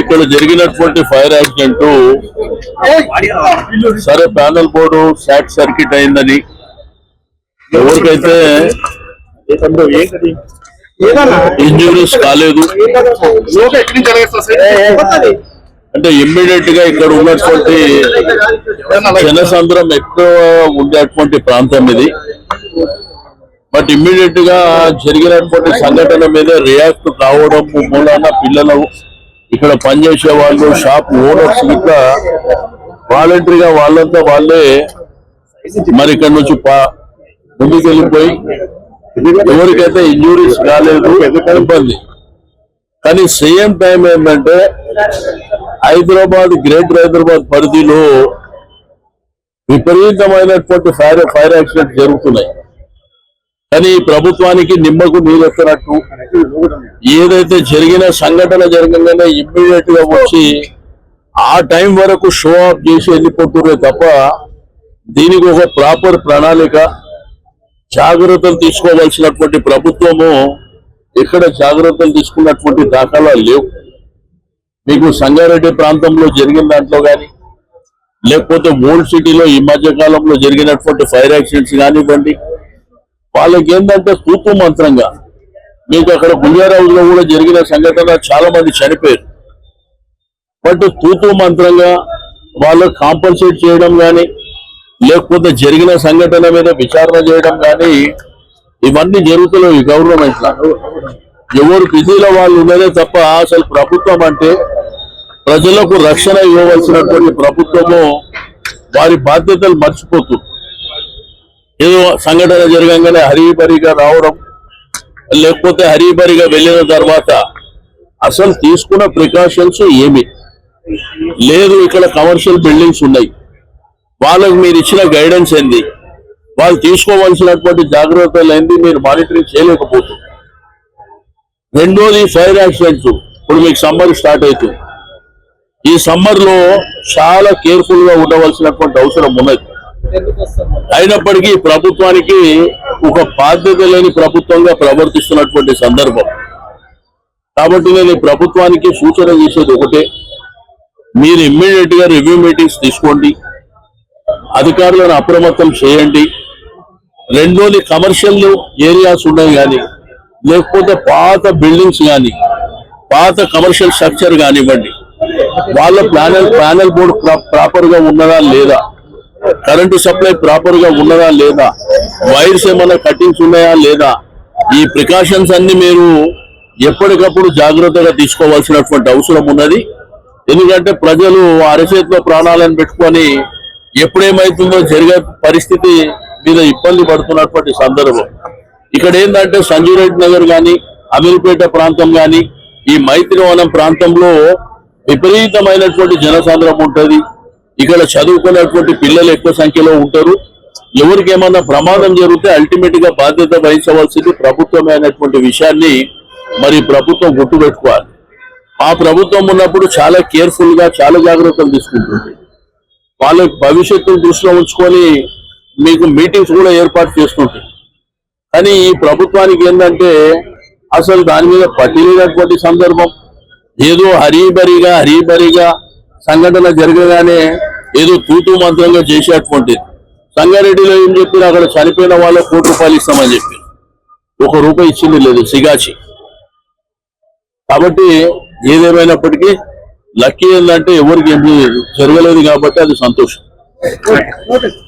ఇక్కడ జరిగినటువంటి fire accident సరే ప్యానల్ బోర్డు షార్ట్ సర్క్యూట్ అయిందని ఎవరికైతే ఇంజురీస్ కాలేదు అంటే ఇమ్మీడియట్ గా ఇక్కడ ఉన్నటువంటి జనసంద్రం ఎక్కువ ఉండేటువంటి ప్రాంతం ఇది. బట్ ఇమ్మీడియట్ గా జరిగినటువంటి సంఘటన మీద రియాక్ట్ కావడం మూలాన పిల్లలు ఇక్కడ పనిచేసే వాళ్ళు షాప్ ఓనర్స్ ఇట్లా వాలంటరీగా వాళ్ళంతా వాళ్ళే మరి ఇక్కడ నుంచి ముందుకు వెళ్ళిపోయి ఎవరికైతే ఇంజూరీస్ కాలేదు ఇబ్బంది. కానీ సేమ్ టైం ఏంటంటే గ్రేటర్ హైదరాబాద్ పరిధిలో విపరీతమైనటువంటి ఫైర్ యాక్సిడెంట్ జరుగుతున్నాయి. కానీ ప్రభుత్వానికి నిమ్మకు నీరెత్తనట్టు ఏదైతే జరిగిన సంఘటన జరగగానే ఇమ్మీడియట్ గా వచ్చి ఆ టైం వరకు షో ఆఫ్ చేసి వెళ్ళిపోతున్నారు తప్ప దీనికి ఒక ప్రాపర్ ప్రణాళిక జాగ్రత్తలు తీసుకోవాల్సినటువంటి ప్రభుత్వము ఇక్కడ జాగ్రత్తలు తీసుకున్నటువంటి దాఖలాలు లేవు. మీకు సంగారెడ్డి ప్రాంతంలో జరిగిన దాంట్లో కానీ లేకపోతే ఓల్డ్ సిటీలో ఈ మధ్య కాలంలో జరిగినటువంటి ఫైర్ యాక్సిడెంట్స్ కానివ్వండి, వాళ్ళకి ఏంటంటే తూతు మంత్రంగా మీకు అక్కడ గుంజారావు లో కూడా జరిగిన సంఘటన చాలా మంది చనిపోయారు. బట్ తూతు మంత్రంగా వాళ్ళు కాంపన్సేట్ చేయడం కానీ లేకపోతే జరిగిన సంఘటన మీద విచారణ చేయడం కానీ ఇవన్నీ జరుగుతున్నాయి. గవర్నమెంట్ ఎవరు బిజీలో వాళ్ళు ఉన్నదే తప్ప అసలు ప్రభుత్వం అంటే ప్రజలకు రక్షణ ఇవ్వవలసినటువంటి ప్రభుత్వము వారి బాధ్యతలు మర్చిపోతుంది. ఏదో సంఘటన జరగంగానే హరీబరిగా రావడం లేకపోతే హరీబరిగా వెళ్ళిన తర్వాత అసలు తీసుకున్న ప్రికాషన్స్ ఏమి లేదు. ఇక్కడ కమర్షియల్ బిల్డింగ్స్ ఉన్నాయి, వాళ్ళకు మీరు ఇచ్చిన గైడెన్స్ ఏంది, వాళ్ళు తీసుకోవాల్సినటువంటి జాగ్రత్తలు ఏంది, మీరు మానిటరింగ్ చేయలేకపోతుంది. రెండోది ఫైర్ యాక్సిడెంట్స్. ఇప్పుడు మీకు సమ్మర్ స్టార్ట్ అవుతుంది. ఈ సమ్మర్ లో చాలా కేర్ఫుల్ గా ఉండవలసినటువంటి అవసరం ఉన్నది. అయినప్పటికీ ప్రభుత్వానికి ఒక బాధ్యత లేని ప్రభుత్వంగా ప్రవర్తిస్తున్నటువంటి సందర్భం. కాబట్టి నేను ఈ ప్రభుత్వానికి సూచన చేసేది ఒకటే, మీరు ఇమ్మీడియట్ గా రివ్యూ మీటింగ్స్ తీసుకోండి, అధికారులను అప్రమత్తం చేయండి. రెండోది కమర్షియల్ ఏరియాస్ ఉన్నాయి కానీ లేకపోతే పాత బిల్డింగ్స్ కానీ పాత కమర్షియల్ స్ట్రక్చర్ కానివ్వండి, వాళ్ళ ప్యానల్ బోర్డు ప్రాపర్ గా ఉన్నదా లేదా, కరెంటు సప్లై ప్రాపర్ గా ఉన్నదా లేదా, వైర్స్ ఏమైనా కటింగ్స్ ఉన్నాయా లేదా, ఈ ప్రికాషన్స్ అన్ని మీరు ఎప్పటికప్పుడు జాగ్రత్తగా తీసుకోవాల్సినటువంటి అవసరం ఉన్నది. ఎందుకంటే ప్రజలు అరచేతిలో ప్రాణాలను పెట్టుకొని ఎప్పుడేమైతుందో జరిగే పరిస్థితి మీద ఇబ్బంది పడుతున్నటువంటి సందర్భం. ఇక్కడ ఏంటంటే సంజీవ్ రెడ్డి నగర్ కానీ అమీర్పేట ప్రాంతం కానీ ఈ మైత్రివనం ప్రాంతంలో విపరీతమైనటువంటి జనసాంద్రం ఉంటుంది. ఇక్కడ చదువుకున్నటువంటి పిల్లలు ఎక్కువ సంఖ్యలో ఉంటారు. ఎవరికి ఏమన్నా ప్రమాదం జరిగితే అల్టిమేట్ గా బాధ్యత వహించవలసింది ప్రభుత్వమే అనేటువంటి విషయాన్ని మరి ప్రభుత్వం గుర్తుపెట్టుకోవాలి. ఆ ప్రభుత్వం ఉన్నప్పుడు చాలా కేర్ఫుల్ గా చాలా జాగ్రత్తలు తీసుకుంటుంది. వాళ్ళ భవిష్యత్తును దృష్టిలో ఉంచుకొని మీకు మీటింగ్స్ కూడా ఏర్పాటు చేస్తుంటాయి. కానీ ఈ ప్రభుత్వానికి ఏంటంటే అసలు దాని మీద పట్టినటువంటి సందర్భం. ఏదో హరీబరిగా సంఘటన జరగగానే ఏదో తూతూ మంత్రంగా చేసేటువంటిది. సంగారెడ్డిలో ఏం చెప్పినా అక్కడ చనిపోయిన వాళ్ళ ₹1 ఇస్తామని చెప్పి ₹1 ఇచ్చింది లేదు సిగాచి. కాబట్టి ఏదేమైనప్పటికీ లక్కీ ఏంటంటే ఎవరికి ఏం జరగలేదు కాబట్టి అది సంతోషం.